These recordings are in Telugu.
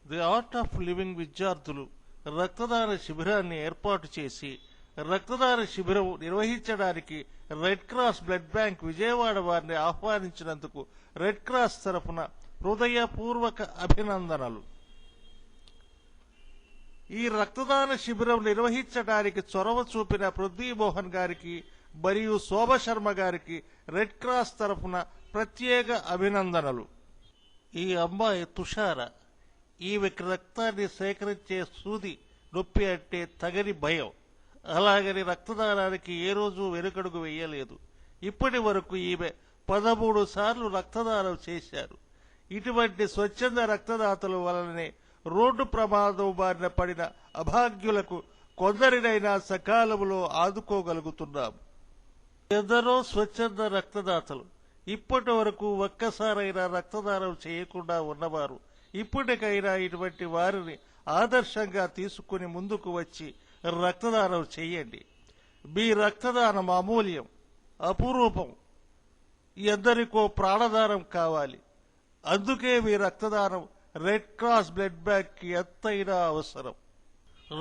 ది ఆర్ట్ ఆఫ్ లివింగ్ విద్యార్థులు రక్తదాన శిబిరాన్ని ఏర్పాటు చేసి రక్తదాన శిబిరం నిర్వహించడానికి red cross blood bank Vijayawada వారిని ఆహ్వానించినందుకు రెడ్ క్రాస్ తరఫున హృదయపూర్వక అభినందనలు. ఈ రక్తదాన శిబిరం నిర్వహించడానికి చొరవ చూపిన పృథ్వీమోహన్ గారికి మరియు శోభ శర్మ గారికి రెడ్ క్రాస్ తరఫున ప్రత్యేక అభినందనలు. ఈ అమ్మాయి తుషార. ఈమెకి రక్తాన్ని సేకరించే సూది నొప్పి అంటే తగని భయం. అలాగని రక్తదానానికి ఏ రోజు వెనుకడుగు వేయలేదు. ఇప్పటి వరకు ఈమె 13 సార్లు రక్తదానం చేశారు. ఇటువంటి స్వచ్ఛంద రక్తదాతల వలననే రోడ్డు ప్రమాదం బారిన పడిన అభాగ్యులకు కొందరినైనా సకాలంలో ఆదుకోగలుగుతున్నాం. ఎందరో స్వచ్ఛంద రక్తదాతలు ఇప్పటి వరకు ఒక్కసారైనా రక్తదానం చేయకుండా ఉన్నవారు ఇప్పటికైనా ఇటువంటి వారిని ఆదర్శంగా తీసుకుని ముందుకు వచ్చి రక్తదానం చేయండి. మీ రక్తదానం అమూల్యం, అపురూపం. ఎందరికో ప్రాణదానం కావాలి. అందుకే మీ రక్తదానం రెడ్ క్రాస్ బ్లడ్ బ్యాంక్ కి ఎంతైనా అవసరం.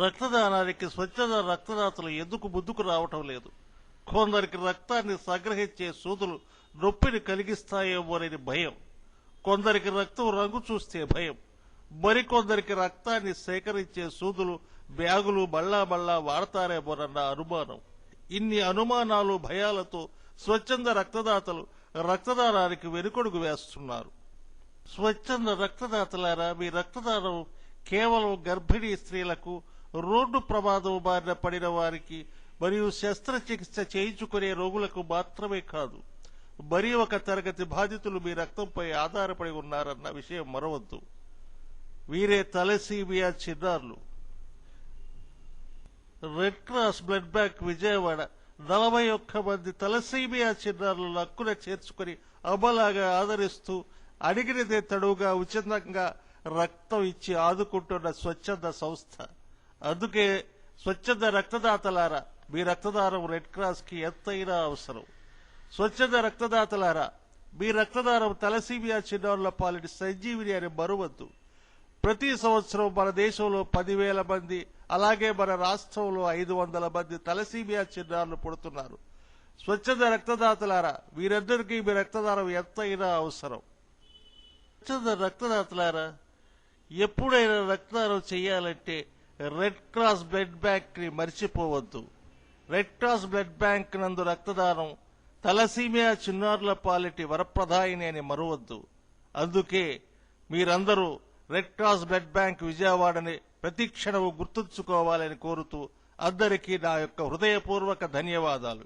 రక్తదానానికి స్వచ్ఛంద రక్తదాతలు ఎందుకు ముందుకు రావటం లేదు? కొందరికి రక్తాన్ని సంగ్రహించే సూదులు నొప్పిని కలిగిస్తాయేమోనని భయం, కొందరికి రక్తం రంగు చూస్తే భయం, మరికొందరికి రక్తాన్ని సేకరించే సూదులు బ్యాగులు మళ్ళా వాడతారేమోనన్న అనుమానం. ఇన్ని అనుమానాలు భయాలతో స్వచ్ఛంద రక్తదాతలు రక్తదానానికి వెనుకడుగు వేస్తున్నారు. స్వచ్ఛంద రక్తదాతలారా, మీ రక్తదానం కేవలం గర్భిణీ స్త్రీలకు, రోడ్డు ప్రమాదం బారిన పడిన వారికి మరియు శస్త్రచికిత్స చేయించుకునే రోగులకు మాత్రమే కాదు. మరి ఒక తరగతి బాధితులు మీ రక్తంపై ఆధారపడి ఉన్నారన్న విషయం మరవద్దు. వీరే తలసీమియా చిన్నారులు. Red cross blood bank Vijayawada 41 మంది తలసీమియా చిన్నారులను హక్కున చేర్చుకుని అమ్మలాగా ఆదరిస్తూ అడిగినదే తడువుగా ఉచితంగా రక్తం ఇచ్చి ఆదుకుంటున్న స్వచ్ఛంద సంస్థ. అందుకే స్వచ్ఛంద రక్తదాతలారా, మీ రక్తదానం రెడ్ క్రాస్ కి ఎంతైనా అవసరం. స్వచ్ఛంద రక్తదాతలారా, మీ రక్తదానం తలసీమియా చిన్నారుల పాలిటి సంజీవిని అని మరువద్దు. ప్రతి సంవత్సరం మన దేశంలో 10,000 మంది, అలాగే మన రాష్ట్రంలో 500 మంది తలసీమియా చిన్నారులు పుడుతున్నారు. స్వచ్ఛంద రక్తదాతలారా, వీరందరికీ మీ రక్తదానం ఎంతైనా అవసరం. స్వచ్ఛంద రక్తదాతలారా, ఎప్పుడైనా రక్తదానం చేయాలంటే రెడ్ క్రాస్ బ్లడ్ బ్యాంక్ ని మర్చిపోవద్దు. రెడ్ క్రాస్ బ్లడ్ బ్యాంక్ నందు రక్తదానం తలసీమియా చిన్నారుల పాలిటి వరప్రదాయిని అని మరువద్దు. అందుకే మీరందరూ రెడ్ క్రాస్ బ్లడ్ బ్యాంక్ విజయవాడని ప్రతి క్షణము గుర్తుంచుకోవాలని కోరుతూ అందరికీ నా యొక్క హృదయపూర్వక ధన్యవాదాలు.